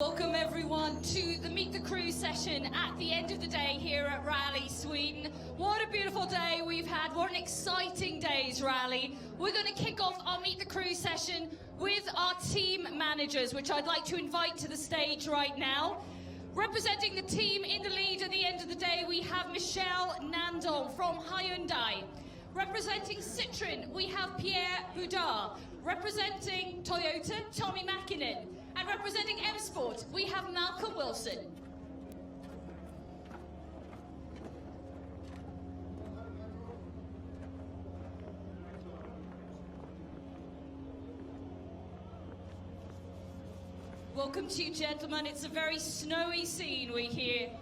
Welcome everyone to the Meet the Crew session at the end of the day here at Rally Sweden. What a beautiful day we've had, what an exciting day's rally. We're going to kick off our Meet the Crew session with our team managers, which I'd like to invite to the stage right now. Representing the team in the lead at the end of the day, we have Michel Nandon from Hyundai. Representing Citroen, we have Pierre Boudard. Representing Toyota, Tommy Mäkinen. And representing eSports, we have Malcolm Wilson. Welcome to you, gentlemen. It's a very snowy scene we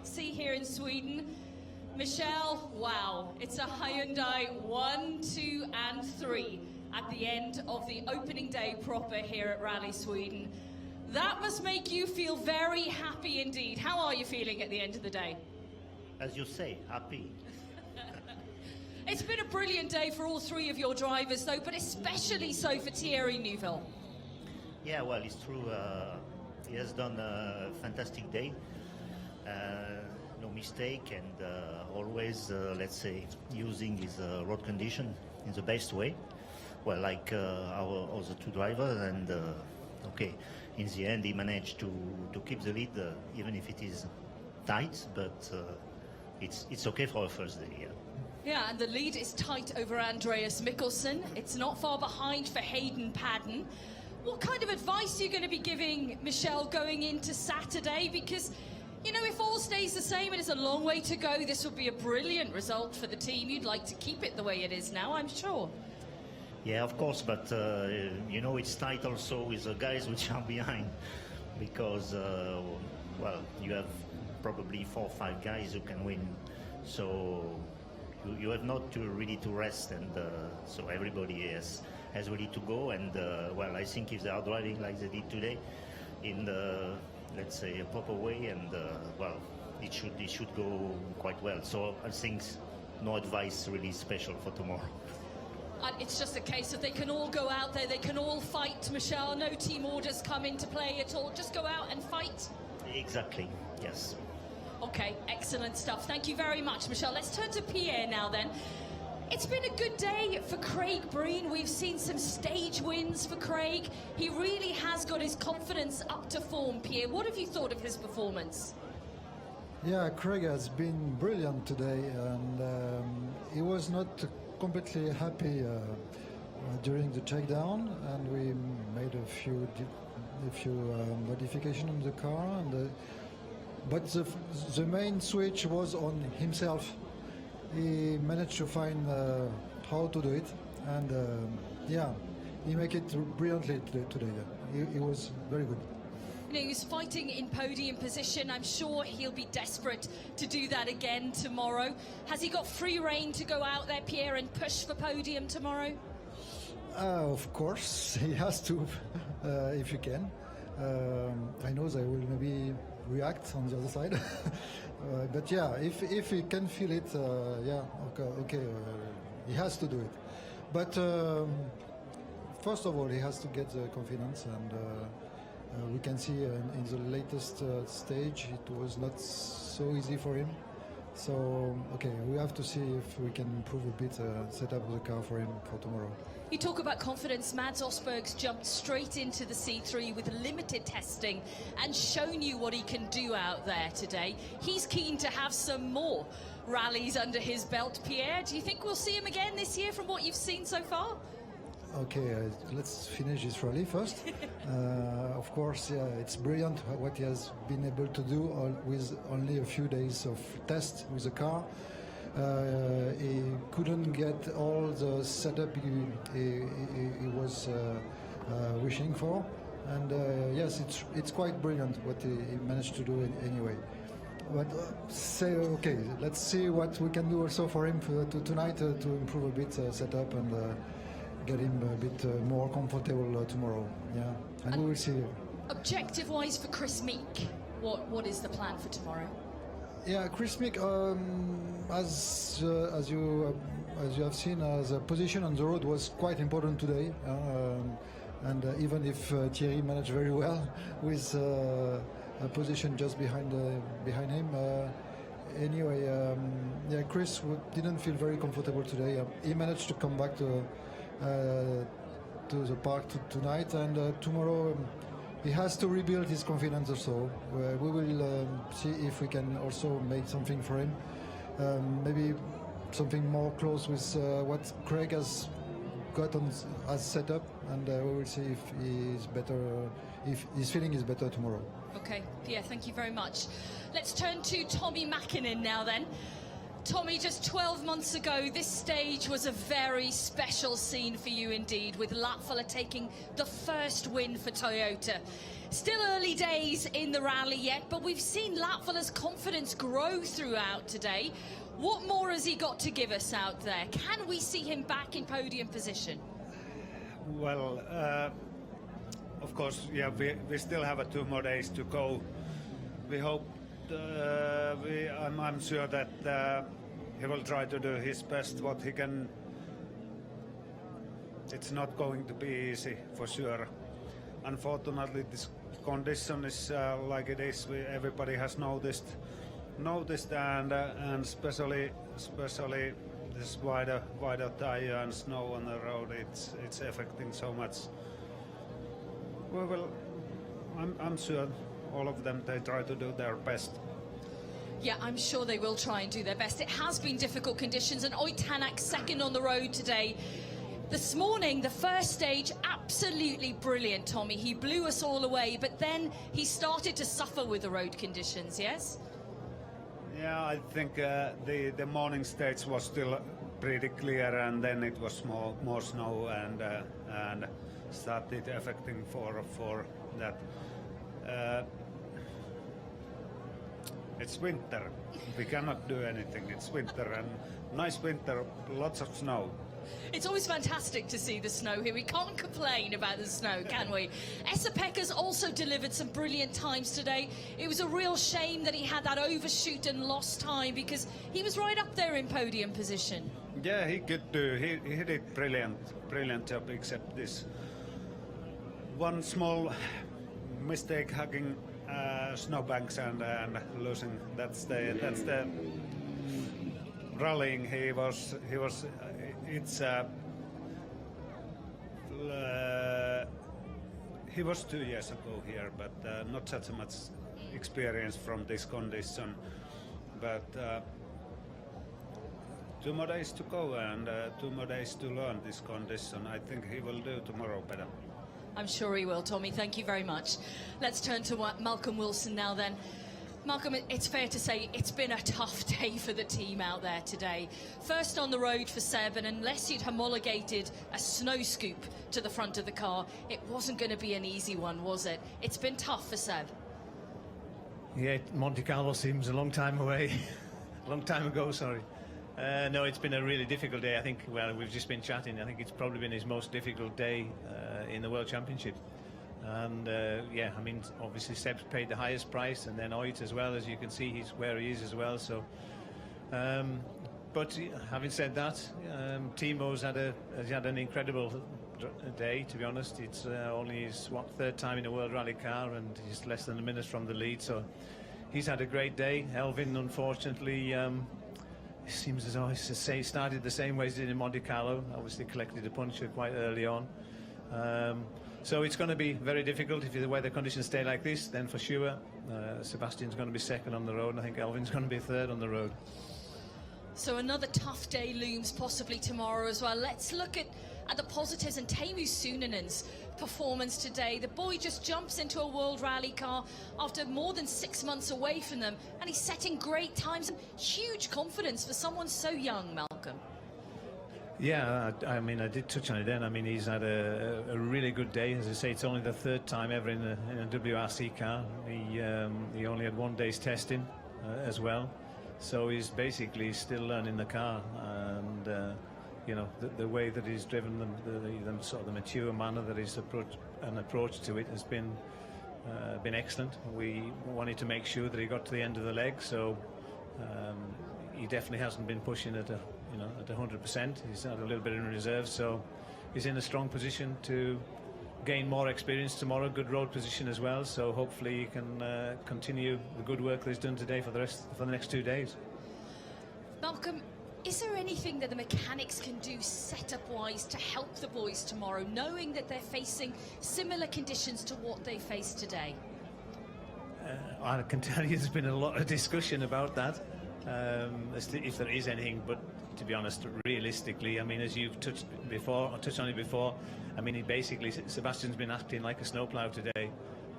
see here in Sweden. Michel, wow, it's a Hyundai 1, 2 and 3 at the end of the opening day proper here at Rally Sweden. That must make you feel very happy indeed. How are you feeling at the end of the day? As you say, happy. It's been a brilliant day for all three of your drivers though, but especially so for Thierry Neuville. Yeah, well, it's true. He has done a fantastic day. No mistake, and always, let's say, using his road condition in the best way. Well, like our other two drivers, and okay, in the end he managed to keep the lead, even if it is tight, but it's okay for a first day. Yeah. Yeah, and the lead is tight over Andreas Mikkelsen. It's not far behind for Hayden Padden. What kind of advice are you going to be giving Michel going into Saturday? Because, you know, if all stays the same, it is a long way to go. This would be a brilliant result for the team. You'd like to keep it the way it is now, I'm sure. Yeah, of course, but you know, it's tight also with the guys which are behind, because well, you have probably 4 or 5 guys who can win, so you have not to really to rest, and so everybody has ready to go. And well, I think if they are driving like they did today, in the, let's say, a proper way, and well, it should go quite well. So I think no advice really special for tomorrow. It's just a case of they can all go out there, they can all fight, Michel. No team orders come into play at all. Just go out and fight. Exactly, yes. Okay, excellent stuff. Thank you very much, Michel. Let's turn to Pierre now then. It's been a good day for Craig Breen. We've seen some stage wins for Craig. He really has got his confidence up to form, Pierre. What have you thought of his performance? Yeah, Craig has been brilliant today, and he was not completely happy during the checkdown, and we made a few modifications on the car, and but the main switch was on himself. He managed to find how to do it, and yeah, he made it brilliantly today. He was very good. You know, he was fighting in podium position. I'm sure he'll be desperate to do that again tomorrow. Has he got free rein to go out there, Pierre, and push for podium tomorrow? Of course, he has to, if he can. I know they will maybe react on the other side. But yeah, if he can feel it, yeah, okay, he has to do it. But first of all, he has to get the confidence, and we can see in the latest stage it was not so easy for him. So, okay, we have to see if we can improve a bit setup of the car for him for tomorrow. You talk about confidence. Mads Osberg's jumped straight into the C3 with limited testing and shown you what he can do out there today. He's keen to have some more rallies under his belt, Pierre. Do you think we'll see him again this year from what you've seen so far? Okay, let's finish this rally first. Of course, yeah, it's brilliant what he has been able to do with only a few days of test with the car. He couldn't get all the setup he was wishing for, and yes, it's quite brilliant what he managed to do anyway. But okay, let's see what we can do also for him tonight to improve a bit setup and get him a bit more comfortable tomorrow. Yeah, and we will see. Objective-wise for Chris Meek, what is the plan for tomorrow? Yeah, Chris Meek, as you have seen, the position on the road was quite important today. And even if Thierry managed very well with position just behind him. Anyway, yeah, Chris didn't feel very comfortable today. He managed to come back to the park tonight, and tomorrow he has to rebuild his confidence also. We will see if we can also make something for him. Maybe something more close with what Craig has got as set up, and we will see if he's better, if his feeling is better tomorrow. Okay, yeah, thank you very much. Let's turn to Tommy Mäkinen now then. Tommy, just 12 months ago, this stage was a very special scene for you indeed, with Latvala taking the first win for Toyota. Still early days in the rally yet, but we've seen Latvala's confidence grow throughout today. What more has he got to give us out there? Can we see him back in podium position? Well, of course, yeah, we still have 2 more days to go. We hope, I'm sure that he will try to do his best what he can. It's not going to be easy for sure. Unfortunately, this condition is like it is. Everybody has noticed, and especially this wider tire and snow on the road. It's affecting so much. We will. I'm sure all of them, they try to do their best. Yeah, I'm sure they will try and do their best. It has been difficult conditions, and Oitanak second on the road today. This morning, the first stage, absolutely brilliant, Tommy. He blew us all away, but then he started to suffer with the road conditions, yes? Yeah, I think the morning stage was still pretty clear, and then it was more snow and started affecting for that. It's winter. We cannot do anything. It's winter, and nice winter, lots of snow. It's always fantastic to see the snow here. We can't complain about the snow, can we? Esa-Pekka's also delivered some brilliant times today. It was a real shame that he had that overshoot and lost time, because he was right up there in podium position. Yeah, he could do. He did brilliant job, except this one small mistake, hugging snowbanks and losing. That's the rallying. He was. He was 2 years ago here, but not such much experience from this condition. But 2 more days to go, and 2 more days to learn this condition. I think he will do tomorrow better. I'm sure he will, Tommy. Thank you very much. Let's turn to Malcolm Wilson now then. Malcolm, it's fair to say it's been a tough day for the team out there today. First on the road for Seb, and unless you'd homologated a snow scoop to the front of the car, it wasn't going to be an easy one, was it? It's been tough for Seb. Yeah, Monte Carlo seems a long time away. A long time ago, sorry. No, it's been a really difficult day. I think, well, we've just been chatting. I think it's probably been his most difficult day in the World Championship. And yeah, I mean, obviously Seb's paid the highest price, and then Oit as well. As you can see, he's where he is as well. So, but having said that, Timo's had an incredible day. To be honest, it's only his 3rd time in a World Rally car, and he's less than a minute from the lead. So he's had a great day. Elvin, unfortunately, it seems as though he started the same way as he did in Monte Carlo. Obviously collected a puncher quite early on. So it's going to be very difficult if the weather conditions stay like this. Then for sure, Sebastian's going to be second on the road, and I think Elvin's going to be 3rd on the road. So another tough day looms possibly tomorrow as well. Let's look at the positives and Teemu Suunenen's performance today. The boy just jumps into a World Rally car after more than 6 months away from them, and he's setting great times. Huge confidence for someone so young, Malcolm. Yeah, I mean, I did touch on it then. I mean, he's had a really good day. As I say, it's only the 3rd time ever in a WRC car. He only had 1 day's testing as well. So he's basically still learning the car. And, you know, the way that he's driven them, the sort of the mature manner that he's approach to it has been excellent. We wanted to make sure that he got to the end of the leg. So he definitely hasn't been pushing at 100%. He's had a little bit in reserve, so he's in a strong position to gain more experience tomorrow, good road position as well, so hopefully he can continue the good work that he's done today for the next 2 days. Malcolm, is there anything that the mechanics can do setup-wise to help the boys tomorrow, knowing that they're facing similar conditions to what they faced today? I can tell you there's been a lot of discussion about that, as to if there is anything, but to be honest, realistically, I mean, as you've touched on it before, I mean, Sebastian's been acting like a snowplow today,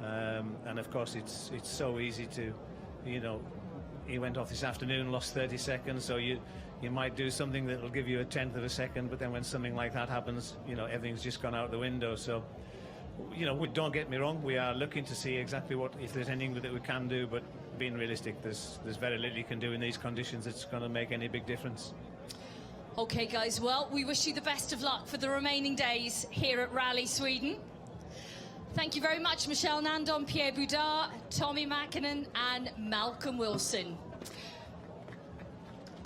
and of course it's so easy to, you know, he went off this afternoon, lost 30 seconds, so you might do something that will give you a tenth of a second, but then when something like that happens, you know, everything's just gone out the window. So, you know, don't get me wrong, we are looking to see exactly if there's anything that we can do, but being realistic, there's very little you can do in these conditions that's going to make any big difference. Okay, guys, well, we wish you the best of luck for the remaining days here at Rally Sweden. Thank you very much, Michel Nandon, Pierre Boudard, Tommy Mäkinen and Malcolm Wilson.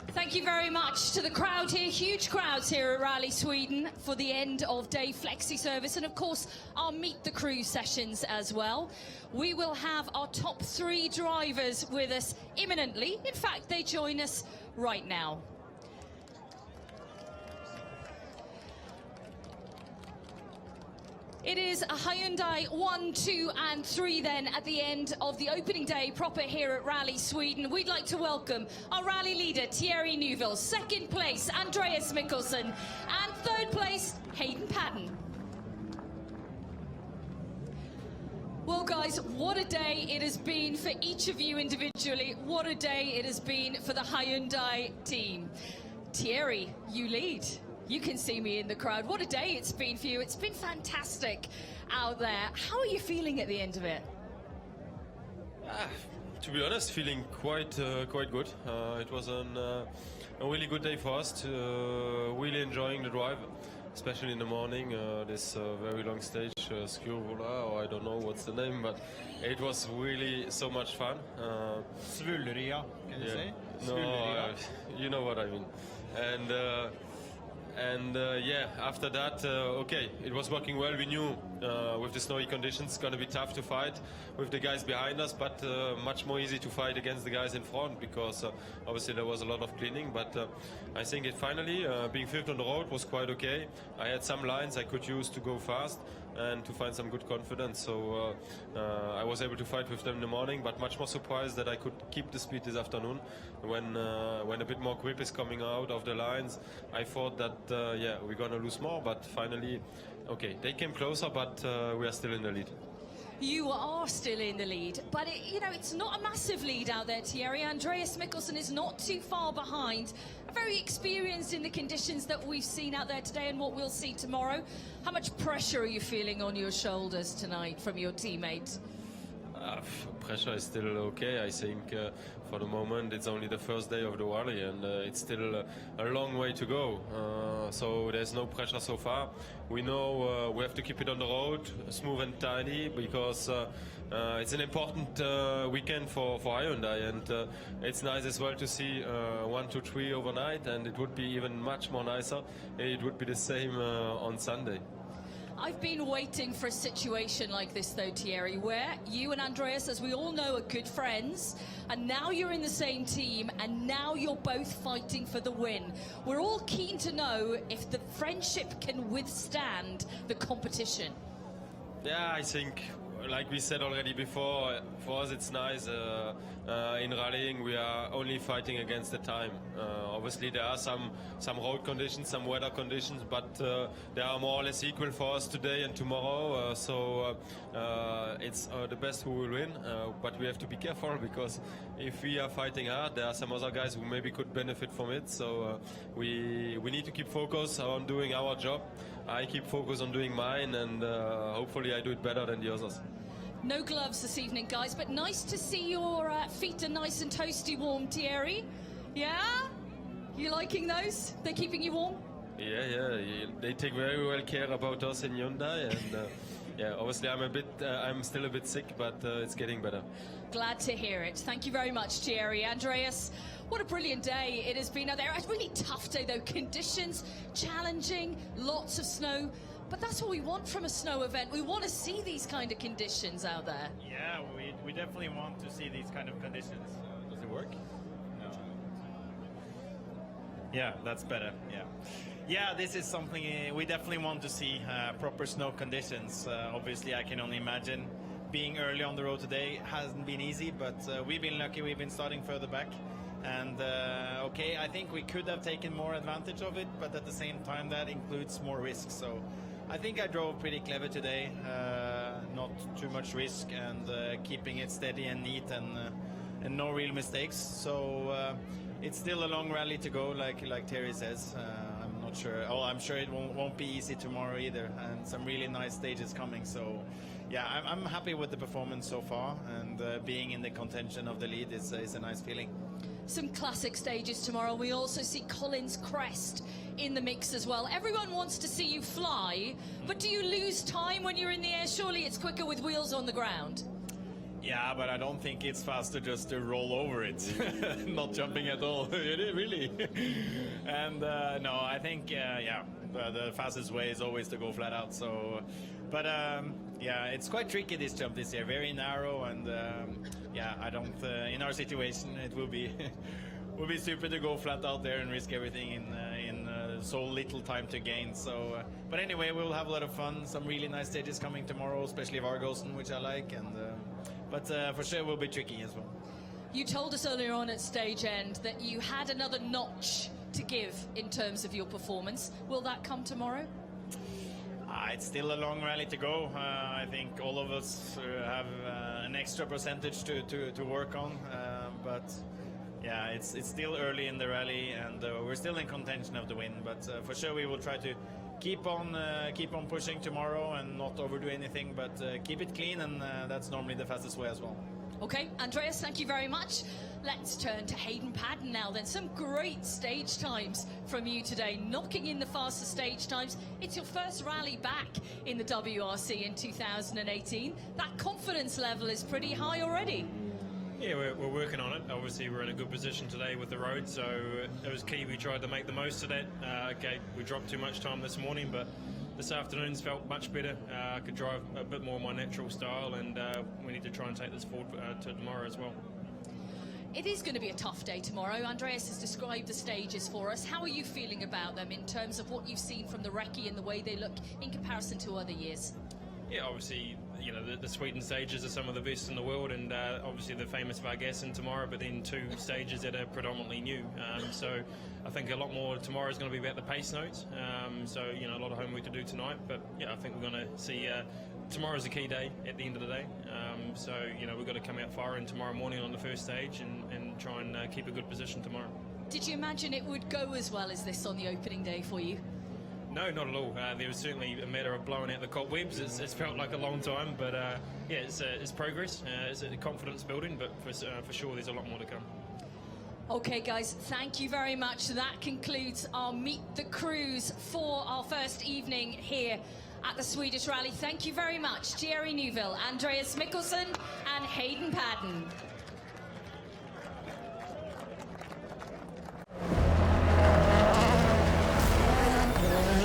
Thank you very much to the crowd here, huge crowds here at Rally Sweden for the end of day flexi service, and of course our Meet the Crew sessions as well. We will have our top 3 drivers with us imminently. In fact, they join us right now. It is a Hyundai 1, 2 and 3 then at the end of the opening day proper here at Rally Sweden. We'd like to welcome our rally leader Thierry Neuville, second place Andreas Mikkelsen and third place Hayden Patten. Well guys, what a day it has been for each of you individually. What a day it has been for the Hyundai team. Thierry, you lead. You can see me in the crowd. What a day it's been for you. It's been fantastic out there. How are you feeling at the end of it? To be honest, feeling quite good. It was a really good day for us. Really enjoying the drive, especially in the morning. This very long stage, Skurvola, or I don't know what's the name, but it was really so much fun. Svulleria, can you say? No, you know what I mean. And yeah, after that, okay, it was working well. We knew with the snowy conditions it's going to be tough to fight with the guys behind us, but much more easy to fight against the guys in front, because obviously there was a lot of cleaning. But I think it finally, being fifth on the road was quite okay. I had some lines I could use to go fast and to find some good confidence. So I was able to fight with them in the morning, but much more surprised that I could keep the speed this afternoon. When a bit more grip is coming out of the lines, I thought that yeah, we're gonna lose more, but finally, okay, they came closer, but we are still in the lead. You are still in the lead, but you know, it's not a massive lead out there, Thierry. Andreas Mikkelsen is not too far behind. Very experienced in the conditions that we've seen out there today and what we'll see tomorrow. How much pressure are you feeling on your shoulders tonight from your teammates? Pressure is still okay. I think for the moment it's only the first day of the rally, and it's still a long way to go. So there's no pressure so far. We know we have to keep it on the road, smooth and tidy, because it's an important weekend for Hyundai, and it's nice as well to see 1, 2, 3 overnight, and it would be even much more nicer. It would be the same on Sunday. I've been waiting for a situation like this though, Thierry, where you and Andreas, as we all know, are good friends, and now you're in the same team, and now you're both fighting for the win. We're all keen to know if the friendship can withstand the competition. Yeah, I think, like we said already before, for us it's nice. In rallying we are only fighting against the time. Obviously there are some road conditions, some weather conditions, but they are more or less equal for us today and tomorrow. So it's the best who will win, but we have to be careful, because if we are fighting hard, there are some other guys who maybe could benefit from it. So we need to keep focus on doing our job. I keep focus on doing mine, and hopefully I do it better than the others. No gloves this evening, guys, but nice to see your feet are nice and toasty warm, Thierry. Yeah? You liking those? They're keeping you warm? Yeah. They take very well care about us in Hyundai, and yeah, obviously I'm still a bit sick, but it's getting better. Glad to hear it. Thank you very much, Thierry. Andreas, what a brilliant day it has been out there. A really tough day though. Conditions challenging, lots of snow, But that's what we want from a snow event. We want to see these kind of conditions out there. Yeah, we definitely want to see these kind of conditions. Does it work? No. Yeah, that's better. Yeah. Yeah, this is something we definitely want to see, proper snow conditions. Obviously, I can only imagine being early on the road today hasn't been easy, but we've been lucky. We've been starting further back. And okay, I think we could have taken more advantage of it, but at the same time that includes more risk. So I think I drove pretty clever today, not too much risk, and keeping it steady and neat, and no real mistakes. So it's still a long rally to go, like Terry says. I'm not sure. Oh, I'm sure it won't be easy tomorrow either, and some really nice stages coming. So yeah, I'm happy with the performance so far, and being in the contention of the lead is a nice feeling. Some classic stages tomorrow. We also see Colin's Crest in the mix as well. Everyone wants to see you fly, but do you lose time when you're in the air? Surely it's quicker with wheels on the ground. Yeah, but I don't think it's faster just to roll over it, not jumping at all. Really. And no, I think yeah, the fastest way is always to go flat out. So, but yeah, it's quite tricky this jump this year, very narrow, and yeah, I don't. In our situation, it will be would be stupid to go flat out there and risk everything in so little time to gain. So, but anyway, we'll have a lot of fun. Some really nice stages coming tomorrow, especially Vargosen, which I like, and. But for sure, it will be tricky as well. You told us earlier on at stage end that you had another notch to give in terms of your performance. Will that come tomorrow? It's still a long rally to go. I think all of us have an extra percentage to work on. But yeah, it's still early in the rally, and we're still in contention of the win. But for sure, we will try to keep on pushing tomorrow and not overdo anything, but keep it clean, and that's normally the fastest way as well. Okay, Andreas, thank you very much. Let's turn to Hayden Paddon now then. Some great stage times from you today, knocking in the fastest stage times. It's your first rally back in the WRC in 2018. That confidence level is pretty high already. Yeah, we're working on it. Obviously, we're in a good position today with the road, so it was key we tried to make the most of that. Okay, we dropped too much time this morning, but this afternoon's felt much better. I could drive a bit more my natural style, and we need to try and take this forward to tomorrow as well. It is going to be a tough day tomorrow. Andreas has described the stages for us. How are you feeling about them in terms of what you've seen from the recce and the way they look in comparison to other years? Yeah, obviously, you know, the Sweden stages are some of the best in the world, and obviously the famous Vargosen tomorrow, but then two stages that are predominantly new. So I think a lot more tomorrow is going to be about the pace notes. So, you know, a lot of homework to do tonight, but yeah, I think we're going to see tomorrow's a key day at the end of the day. So, you know, we've got to come out firing tomorrow morning on the first stage and try and keep a good position tomorrow. Did you imagine it would go as well as this on the opening day for you? No, not at all. There was certainly a matter of blowing out the cobwebs. It's felt like a long time, but yeah, it's progress. It's a confidence building, but for sure there's a lot more to come. Okay, guys, thank you very much. That concludes our Meet the Crews for our first evening here at the Swedish Rally. Thank you very much, Thierry Neuville, Andreas Mikkelsen, and Hayden Paddon.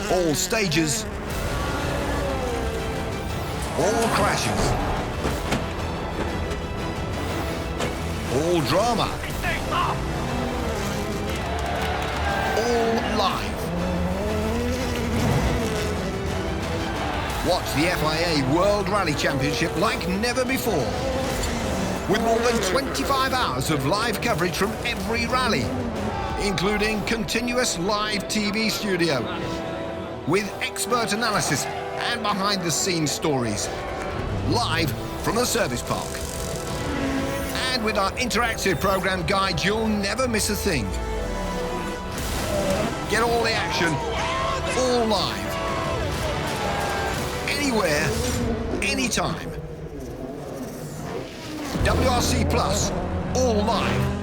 All stages, all crashes, all drama, all live. Watch the FIA World Rally Championship like never before, with more than 25 hours of live coverage from every rally, including continuous live TV studio, with expert analysis and behind-the-scenes stories, live from the service park. And with our interactive program guide, you'll never miss a thing. Get all the action, all live, anywhere, anytime. WRC Plus, all live.